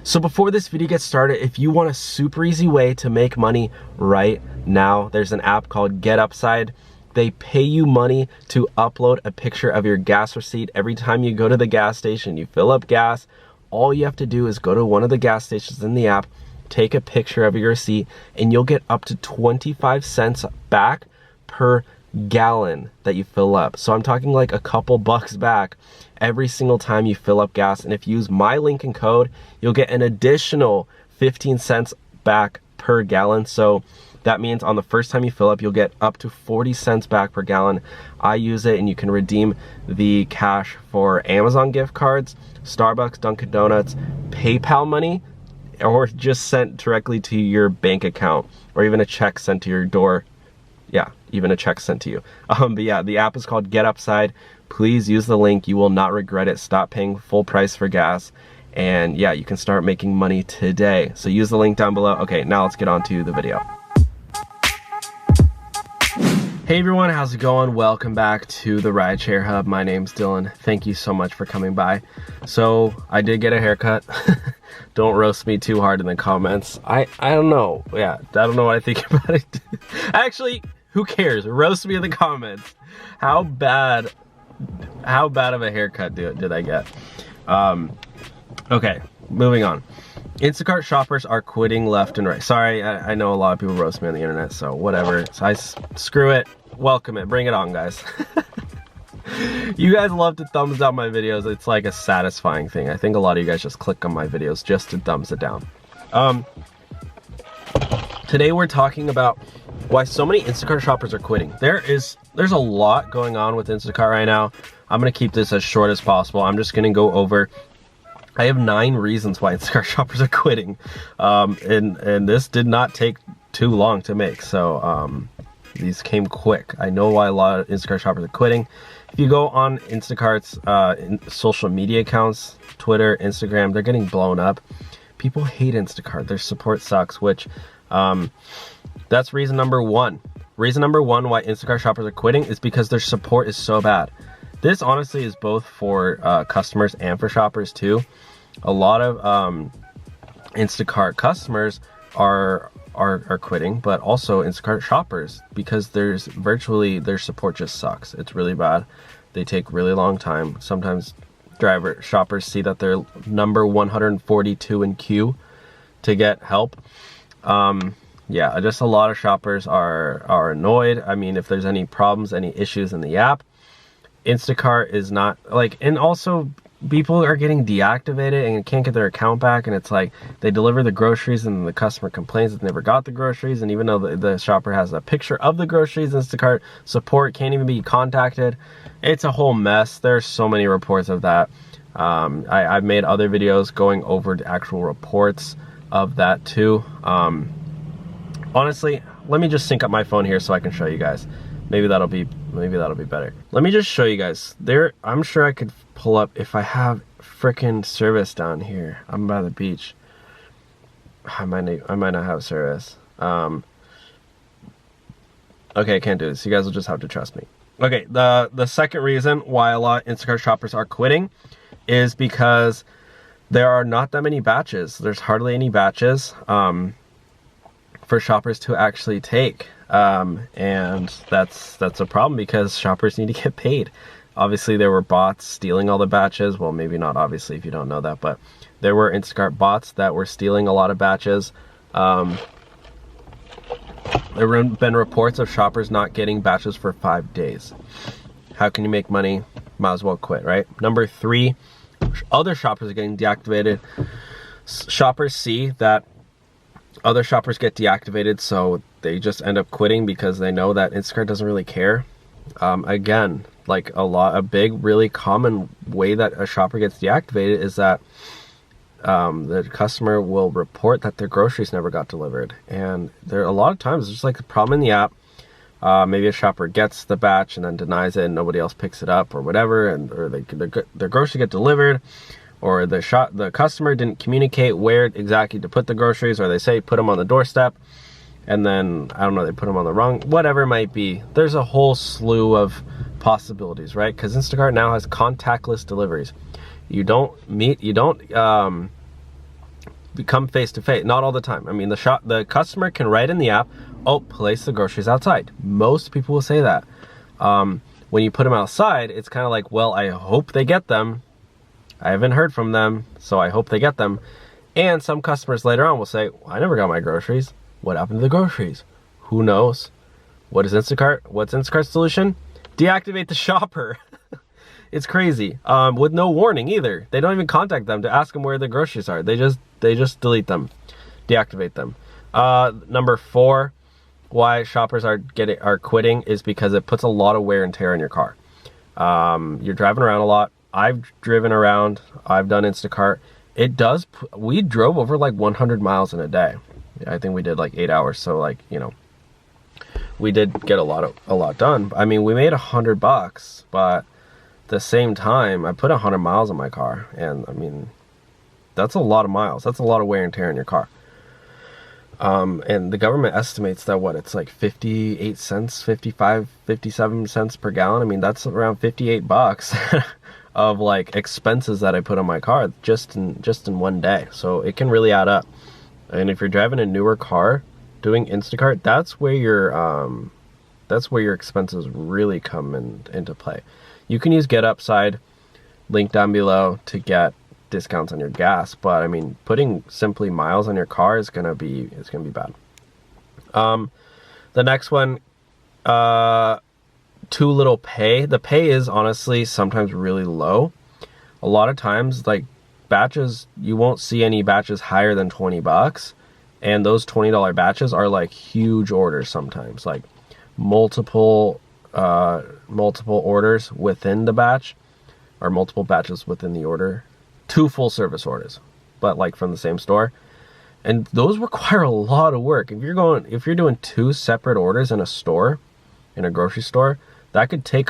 So before this video gets started, if you want a super easy way to make money right now, there's an app called Get Upside. They pay you money to upload a picture of your gas receipt every time you go to the gas station, you fill up gas. All you have to do is go to one of the gas stations in the app, take a picture of your receipt, and you'll get up to 25 cents back per gallon that you fill up. So I'm talking like a couple bucks back every single time you fill up gas. And if you use my link and code, you'll get an additional 15 cents back per gallon. So that means on the first time you fill up, you'll get up to 40 cents back per gallon. I use it, and you can redeem the cash for Amazon gift cards, Starbucks, Dunkin' Donuts, PayPal money, or just sent directly to your bank account, or even a check sent to your door. Yeah, even a check sent to you. But yeah, the app is called Get Upside. Please use the link. You will not regret it. Stop paying full price for gas. And yeah, you can start making money today. So use the link down below. Okay, now let's get on to the video. Hey everyone, how's it going? Welcome back to the Rideshare Hub. My name's Dylan. Thank you so much for coming by. So I did get a haircut. Don't roast me too hard in the comments. I don't know. Yeah, I don't know what I think about it. Actually, who cares? Roast me in the comments. How bad of a haircut did I get? Okay, moving on. Instacart shoppers are quitting left and right. Sorry, I know a lot of people roast me on the internet, so whatever. So screw it. Welcome it. Bring it on, guys. You guys love to thumbs down my videos. It's like a satisfying thing. I think a lot of you guys just click on my videos just to thumbs it down. Today we're talking about why so many Instacart shoppers are quitting. There's a lot going on with Instacart right now. I'm gonna keep this as short as possible. I'm just gonna go over, I have 9 reasons why Instacart shoppers are quitting. And this did not take too long to make. So these came quick. I know why a lot of Instacart shoppers are quitting. If you go on Instacart's social media accounts, Twitter, Instagram, they're getting blown up. People hate Instacart. Their support sucks, which that's reason number 1. Reason number 1 why Instacart shoppers are quitting is because their support is so bad. This honestly is both for customers and for shoppers too. A lot of Instacart customers are quitting, but also Instacart shoppers, because their support just sucks. It's really bad. They take really long time. Sometimes shoppers see that they're number 142 in queue to get help. Yeah, just a lot of shoppers are annoyed. I mean, if there's any problems, any issues in the app, Instacart is not like, and also people are getting deactivated and can't get their account back, and it's like they deliver the groceries and the customer complains that they never got the groceries, and even though the shopper has a picture of the groceries, Instacart support can't even be contacted. It's a whole mess. There's so many reports of that. I've made other videos going over the actual reports of that too. Honestly, let me just sync up my phone here so I can show you guys. Maybe that'll be better. Let me just show you guys. I'm sure I could pull up if I have frickin' service down here. I'm by the beach. I might not have service. Okay, I can't do this. You guys will just have to trust me. Okay, the second reason why a lot of Instacart shoppers are quitting is because there are not that many batches. There's hardly any batches for shoppers to actually take. And that's a problem, because shoppers need to get paid. Obviously there were bots stealing all the batches. Well, maybe not obviously if you don't know that, but there were Instacart bots that were stealing a lot of batches. There have been reports of shoppers not getting batches for 5 days. How can you make money? Might as well quit, right? Number 3, other shoppers are getting deactivated. Shoppers see that other shoppers get deactivated, so they just end up quitting because they know that Instacart doesn't really care. Again, like a big, really common way that a shopper gets deactivated is that the customer will report that their groceries never got delivered. And there are a lot of times there's like a problem in the app. Maybe a shopper gets the batch and then denies it and nobody else picks it up or whatever, or their groceries get delivered, or the customer didn't communicate where exactly to put the groceries, or they say put them on the doorstep, and then, I don't know, they put them on the wrong, whatever it might be. There's a whole slew of possibilities, right? Because Instacart now has contactless deliveries. You don't come face to face. Not all the time. I mean, the customer can write in the app, oh, place the groceries outside. Most people will say that. When you put them outside, it's kind of like, well, I hope they get them. I haven't heard from them, so I hope they get them. And some customers later on will say, well, I never got my groceries. What happened to the groceries? Who knows? What is Instacart? What's Instacart's solution? Deactivate the shopper. It's crazy. With no warning either. They don't even contact them to ask them where the groceries are. They just delete them, deactivate them. Number 4, why shoppers are quitting is because it puts a lot of wear and tear on your car. You're driving around a lot. I've driven around. I've done Instacart. It does. We drove over like 100 miles in a day. I think we did like 8 hours. So like, you know, we did get a lot done. I mean, we made $100, but at the same time, I put 100 miles on my car, and I mean, that's a lot of miles. That's a lot of wear and tear in your car. And the government estimates that it's like 58 cents, 55, 57 cents per gallon. I mean, that's around $58 of like expenses that I put on my car just in one day. So it can really add up. And if you're driving a newer car doing Instacart, that's where your expenses really come into play. You can use Get Upside, link down below, to get discounts on your gas, but I mean, putting simply miles on your car is gonna be bad. The next one, too little pay. The pay is honestly sometimes really low. A lot of times, like batches, you won't see any batches higher than $20, and those $20 batches are like huge orders sometimes, like multiple orders within the batch, or multiple batches within the order. 2 full service orders, but like from the same store. And those require a lot of work. If you're doing 2 separate orders in a store, in a grocery store, that could take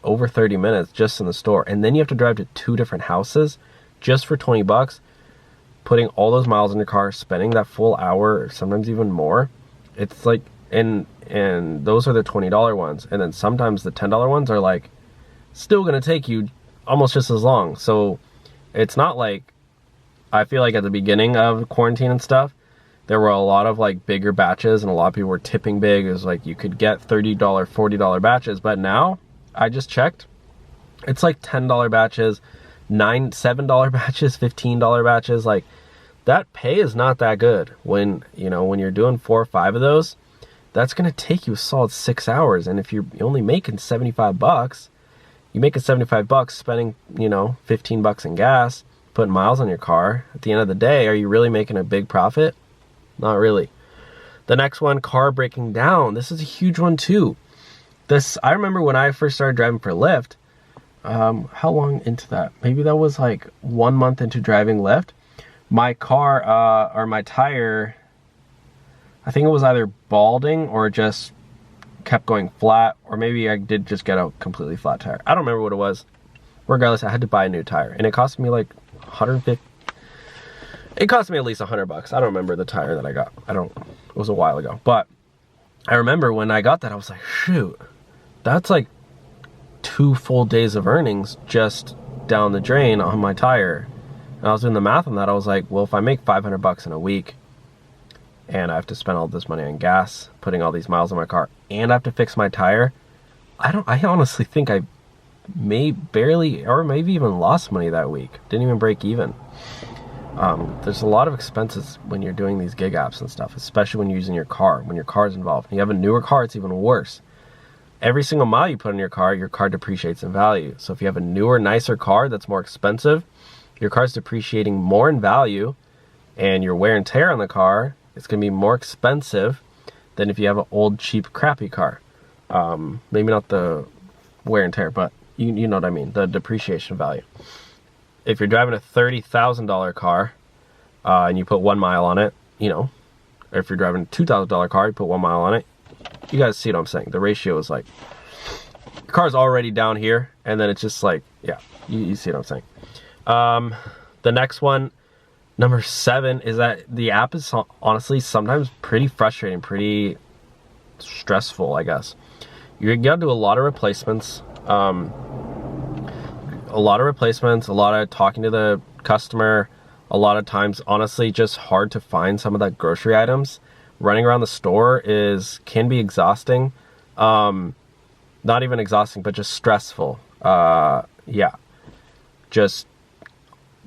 over 30 minutes just in the store. And then you have to drive to 2 different houses just for $20, putting all those miles in your car, spending that full hour, or sometimes even more. It's like, and those are the $20 ones. And then sometimes the $10 ones are like still going to take you almost just as long. So it's not like, I feel like at the beginning of quarantine and stuff, there were a lot of like bigger batches and a lot of people were tipping big. It was like you could get $30, $40 batches. But now, I just checked, it's like $10 batches, $7 batches, $15 batches. Like, that pay is not that good. When you're doing 4 or 5 of those, that's going to take you a solid 6 hours. And if you're only making $75, you make $75 spending, $15 in gas, putting miles on your car. At the end of the day, are you really making a big profit? Not really. The next one, car breaking down. This is a huge one too. I remember when I first started driving for Lyft, how long into that? Maybe that was like 1 month into driving Lyft. My car, or my tire, I think it was either balding or just kept going flat, or maybe I did just get a completely flat tire. I don't remember what it was. Regardless, I had to buy a new tire, and it cost me like $150. It cost me at least $100. I don't remember the tire that I got. It was a while ago. But I remember when I got that, I was like, shoot, that's like 2 full days of earnings just down the drain on my tire. And I was doing the math on that. I was like, well, if I make $500 in a week, and I have to spend all this money on gas, putting all these miles on my car, and I have to fix my tire, I honestly think I barely, or maybe even lost money that week. Didn't even break even. There's a lot of expenses when you're doing these gig apps and stuff, especially when you're using your car. When your car is involved, and you have a newer car, it's even worse. Every single mile you put in your car depreciates in value. So if you have a newer, nicer car that's more expensive, your car's depreciating more in value, and your wear and tear on the car, it's going to be more expensive than if you have an old, cheap, crappy car. Maybe not the wear and tear, but you know what I mean, the depreciation value. If you're driving a $30,000 car and you put 1 mile on it, or if you're driving a $2,000 car, you put 1 mile on it, you guys see what I'm saying. The ratio is like, your car's already down here, and then it's just like, yeah, you see what I'm saying. The next one, number 7, is that the app is honestly sometimes pretty frustrating, pretty stressful, I guess. You gotta do a lot of replacements. A lot of talking to the customer, a lot of times, honestly, just hard to find some of that grocery items. Running around the store can be exhausting. Not even exhausting, but just stressful. Yeah, just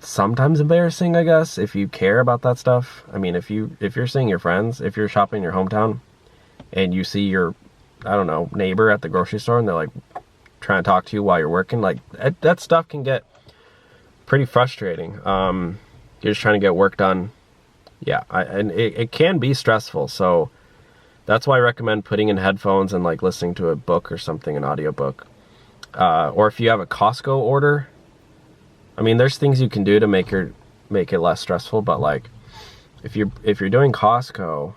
sometimes embarrassing, I guess, if you care about that stuff. I mean, if you're seeing your friends, if you're shopping in your hometown and you see your, I don't know, neighbor at the grocery store and they're like trying to talk to you while you're working, like that stuff can get pretty frustrating. You're just trying to get work done. Yeah, and it can be stressful. So that's why I recommend putting in headphones and like listening to a book or something, an audiobook. Or if you have a Costco order, I mean, there's things you can do to make it less stressful, but like if you're doing Costco,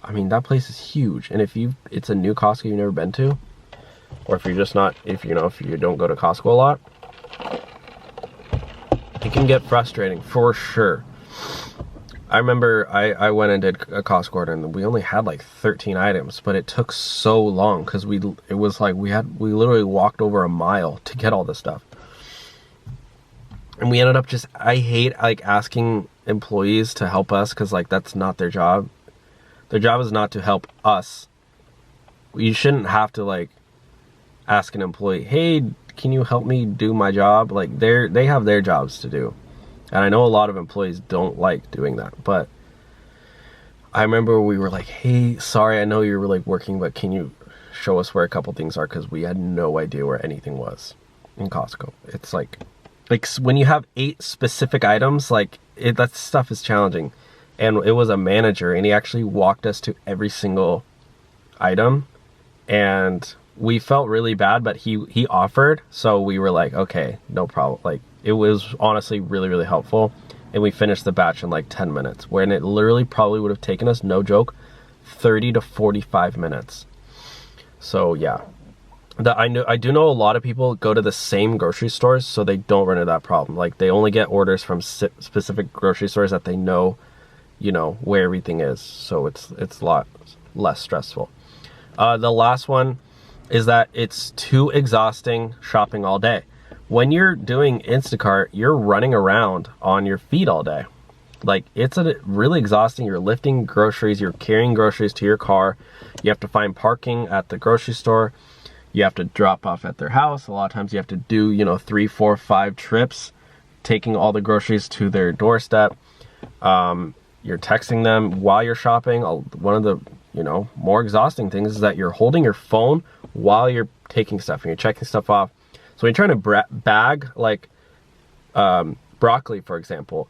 I mean, that place is huge. And if it's a new Costco you've never been to, or if you're just not, if you don't go to Costco a lot, it can get frustrating for sure. I remember I went and did a Costco order and we only had like 13 items, but it took so long because it was like we literally walked over a mile to get all this stuff. And we ended up I hate like asking employees to help us because like that's not their job. Their job is not to help us. You shouldn't have to like ask an employee, hey, can you help me do my job? Like they have their jobs to do. And I know a lot of employees don't like doing that, but I remember we were like, hey, sorry, I know you were like working, but can you show us where a couple things are? Because we had no idea where anything was in Costco. It's like when you have 8 specific items, like that stuff is challenging. And it was a manager and he actually walked us to every single item and we felt really bad, but he offered. So we were like, okay, no problem. Like it was honestly really, really helpful. And we finished the batch in like 10 minutes, when it literally probably would have taken us, no joke, 30 to 45 minutes. So yeah, I do know a lot of people go to the same grocery stores, so they don't run into that problem. Like they only get orders from specific grocery stores that they know, where everything is. So it's a lot less stressful. The last one is that it's too exhausting shopping all day. When you're doing Instacart, you're running around on your feet all day. Like it's really exhausting. You're lifting groceries, you're carrying groceries to your car. You have to find parking at the grocery store. You have to drop off at their house. A lot of times you have to do, 3, 4, 5 trips, taking all the groceries to their doorstep. You're texting them while you're shopping. One of the, more exhausting things is that you're holding your phone while you're taking stuff and you're checking stuff off. So when you're trying to bag like broccoli, for example,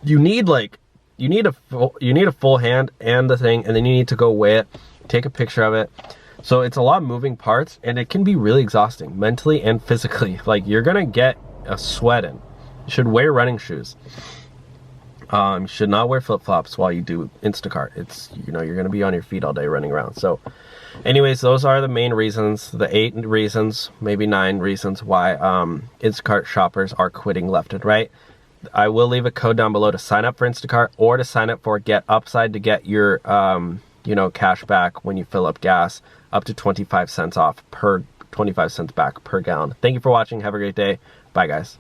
you need a full hand and the thing, and then you need to go weigh it, take a picture of it. So it's a lot of moving parts, and it can be really exhausting mentally and physically. Like you're gonna get a sweat in. You should wear running shoes. You should not wear flip-flops while you do Instacart. It's, you're gonna be on your feet all day running around. So anyways, those are the main reasons, the 8 reasons, maybe 9 reasons why Instacart shoppers are quitting left and right. I will leave a code down below to sign up for Instacart or to sign up for Get Upside to get your cash back when you fill up gas, up to 25 cents off 25 cents back per gallon. Thank you for watching. Have a great day. Bye guys.